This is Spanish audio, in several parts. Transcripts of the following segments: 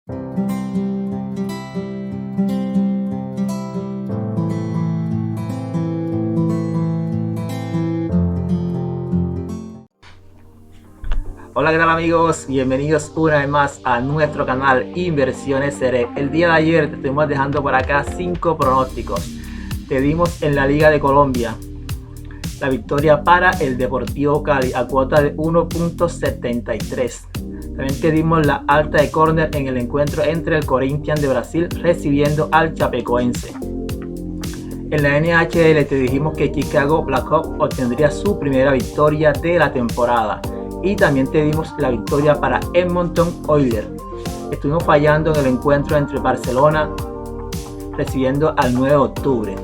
Hola, ¿qué tal amigos? Bienvenidos una vez más a nuestro canal Inversiones Seré. El día de ayer te estuvimos dejando por acá 5 pronósticos. Te dimos en la Liga de Colombia la victoria para el Deportivo Cali a cuota de 1.73. También te dimos la alta de córner en el encuentro entre el Corinthians de Brasil recibiendo al Chapecoense. En la NHL te dijimos que Chicago Blackhawks obtendría su primera victoria de la temporada. Y también te dimos la victoria para Edmonton Oilers. Estuvimos fallando en el encuentro entre Barcelona recibiendo al 9 de octubre.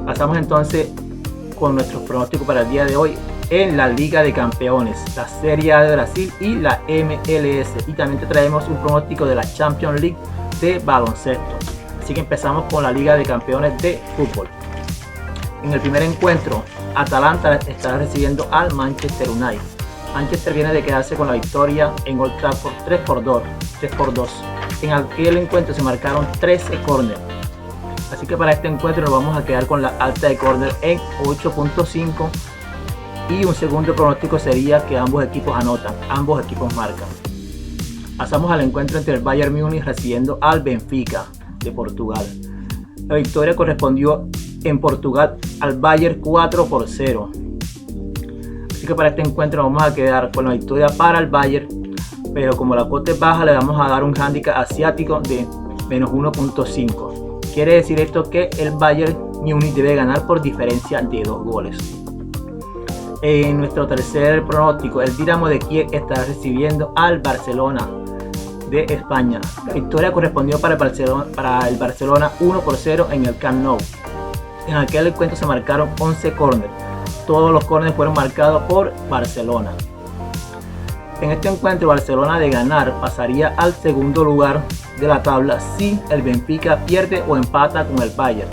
Pasamos entonces con nuestros pronósticos para el día de hoy en la Liga de Campeones, la Serie A de Brasil y la MLS. Y también te traemos un pronóstico de la Champions League de baloncesto. Así que empezamos con la Liga de Campeones de fútbol. En el primer encuentro, Atalanta estará recibiendo al Manchester United. Manchester viene de quedarse con la victoria en Old Trafford 3-2. En aquel encuentro se marcaron 13 córner. Así que para este encuentro nos vamos a quedar con la alta de córner en 8.5. Y un segundo pronóstico sería que ambos equipos anotan, ambos equipos marcan. Pasamos al encuentro entre el Bayern Múnich recibiendo al Benfica de Portugal. La victoria correspondió en Portugal al Bayern 4-0. Así que para este encuentro vamos a quedar con la victoria para el Bayern, pero como la cuota es baja le vamos a dar un handicap asiático de menos 1.5. Quiere decir esto que el Bayern Múnich debe ganar por diferencia de 2 goles. En nuestro tercer pronóstico, el Dinamo de Kiev estará recibiendo al Barcelona de España. La victoria correspondió para el Barcelona 1-0 en el Camp Nou. En aquel encuentro se marcaron 11 córneres. Todos los córneres fueron marcados por Barcelona. En este encuentro, Barcelona de ganar pasaría al segundo lugar de la tabla si el Benfica pierde o empata con el Bayern.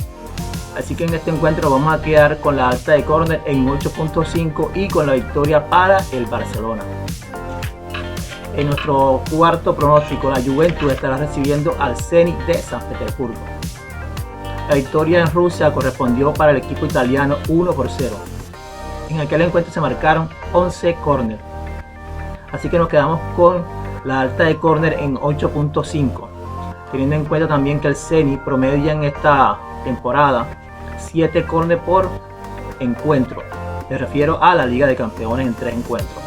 Así que en este encuentro vamos a quedar con la alta de córner en 8.5 y con la victoria para el Barcelona. En nuestro cuarto pronóstico, la Juventus estará recibiendo al Zenit de San Petersburgo. La victoria en Rusia correspondió para el equipo italiano 1-0. En aquel encuentro se marcaron 11 córner. Así que nos quedamos con la alta de córner en 8.5. Teniendo en cuenta también que el Zenit promedia en esta temporada 7 córner por encuentro. Me refiero a la Liga de Campeones en 3 encuentros.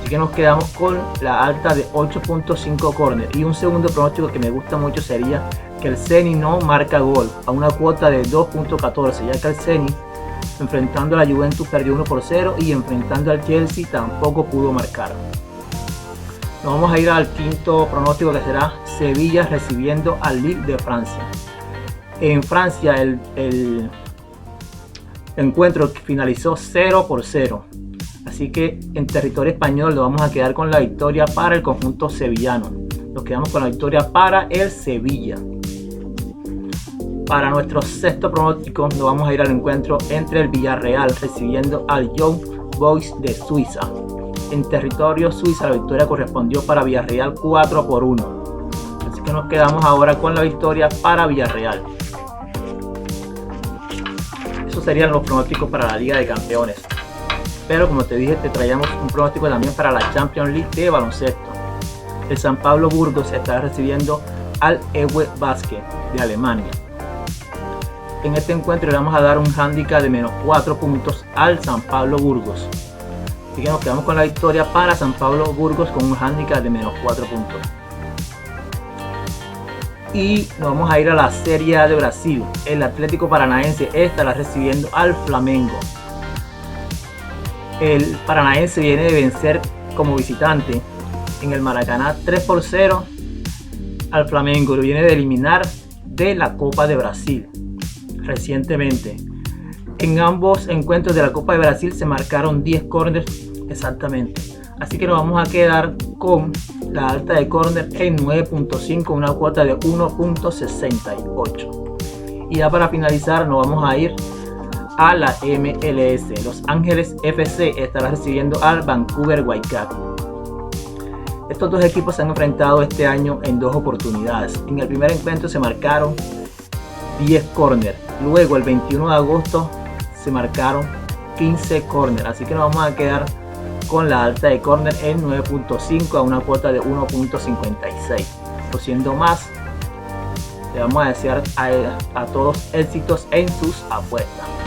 Así que nos quedamos con la alta de 8.5 córner. Y un segundo pronóstico que me gusta mucho sería que el Zenit no marca gol a una cuota de 2.14, ya que el Zenit enfrentando a la Juventus perdió 1-0 y enfrentando al Chelsea tampoco pudo marcar. Nos vamos a ir al quinto pronóstico, que será Sevilla recibiendo al Lille de Francia. En Francia el encuentro finalizó 0-0, así que en territorio español lo vamos a quedar con la victoria para el conjunto sevillano. Nos quedamos con la victoria para el Sevilla. Para nuestro sexto pronóstico nos vamos a ir al encuentro entre el Villarreal recibiendo al Young Boys de Suiza. En territorio suiza la victoria correspondió para Villarreal 4-1. Así que nos quedamos ahora con la victoria para Villarreal. Esos serían los pronósticos para la Liga de Campeones. Pero como te dije, te traíamos un pronóstico también para la Champions League de baloncesto. El San Pablo Burgos estará recibiendo al EWE Basket de Alemania. En este encuentro le vamos a dar un handicap de menos 4 puntos al San Pablo Burgos. Así que nos quedamos con la victoria para San Pablo Burgos con un handicap de menos 4 puntos. Y nos vamos a ir a la Serie A de Brasil. El Atlético Paranaense estará recibiendo al Flamengo. El Paranaense viene de vencer como visitante en el Maracaná 3-0 al Flamengo. Lo viene de eliminar de la Copa de Brasil recientemente. En ambos encuentros de la Copa de Brasil se marcaron 10 córneres exactamente. Así que nos vamos a quedar con la alta de córner en 9.5, una cuota de 1.68. Y ya para finalizar nos vamos a ir a la MLS. Los Ángeles FC estará recibiendo al Vancouver Whitecaps. Estos dos equipos se han enfrentado este año en dos oportunidades. En el primer encuentro se marcaron 10 corners. Luego el 21 de agosto se marcaron 15 corners. Así que nos vamos a quedar con la alta de corner en 9.5 a una cuota de 1.56. Por siendo más, le vamos a desear a todos éxitos en sus apuestas.